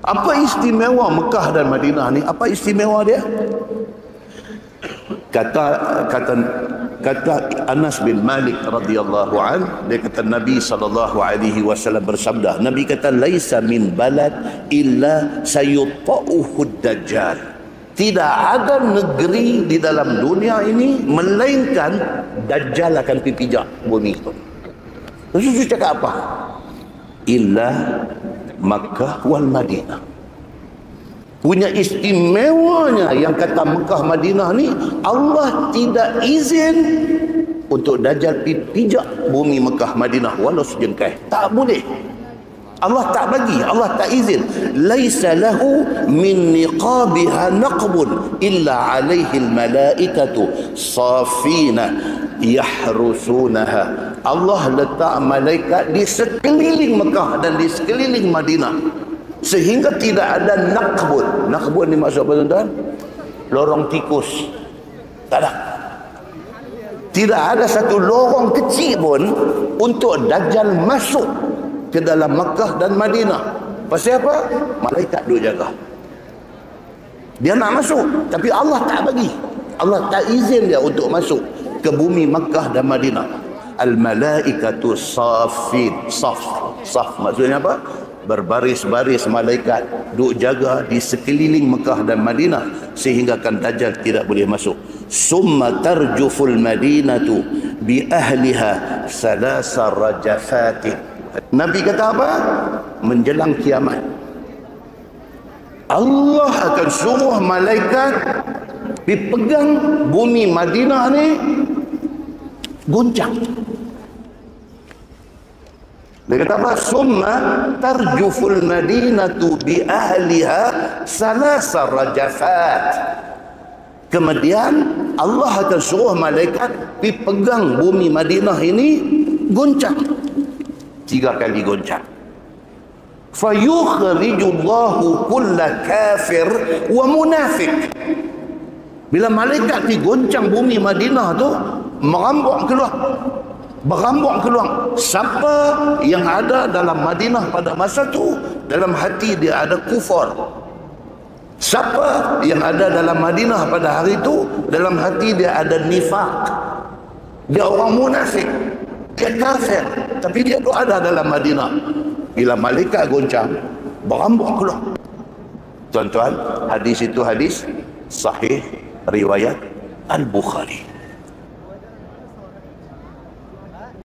Apa istimewa Mekah dan Madinah ni? Apa istimewa dia? Kata Anas bin Malik radhiyallahu an, dia kata Nabi SAW bersabda, Nabi kata laisa min balad illa sayuta'uhu dajjal. Tidak ada negeri di dalam dunia ini melainkan Dajjal akan pijak bumi itu. Rasul cakap apa? Illa Makkah wal Madinah. Punya istimewanya yang kata Mekah Madinah ni, Allah tidak izin untuk Dajjal pijak bumi Mekah Madinah walau sejengkai. Tak boleh. Allah tak bagi, Allah tak izin. Laisa lahu min niqabiha naqbun illa alaihi almalaikatu safina yahrusunaha. Allah letak malaikat di sekeliling Mekah dan di sekeliling Madinah sehingga tidak ada naqbun. Naqbun ni maksud apa tuan-tuan? Lorong tikus. Tak ada. Tidak ada satu lorong kecil pun untuk Dajjal masuk ke dalam Makkah dan Madinah. Pasal apa? Malaikat duk jaga. Dia nak masuk, tapi Allah tak bagi. Allah tak izin dia untuk masuk ke bumi Makkah dan Madinah. Al-malaikatu safin. Saf maksudnya apa? Berbaris-baris malaikat duk jaga di sekeliling Mekah dan Madinah sehinggakan Dajjal tidak boleh masuk. Summa tarjuful madinatu bi ahliha salasa rajafatin. Nabi kata apa? Menjelang kiamat, Allah akan suruh malaikat dipegang bumi Madinah ni goncang. Dia kata apa? Summa tarjuful madinatu bi ahliha salasa rajafat. Kemudian Allah akan suruh malaikat dipegang bumi Madinah ini goncang. 3 kali goncang. Fayukhrijullahu kulla kafir wa munafiq. Bila malaikat digoncang bumi Madinah tu, merambuk keluar. Siapa yang ada dalam Madinah pada masa tu, dalam hati dia ada kufur. Siapa yang ada dalam Madinah pada hari itu, dalam hati dia ada nifaq. Dia orang munafik. Dia kafir, tapi dia tu ada dalam Madinah. Bila malaikat goncang, berambuk keluar. Tuan-tuan, hadis itu hadis sahih riwayat Al-Bukhari.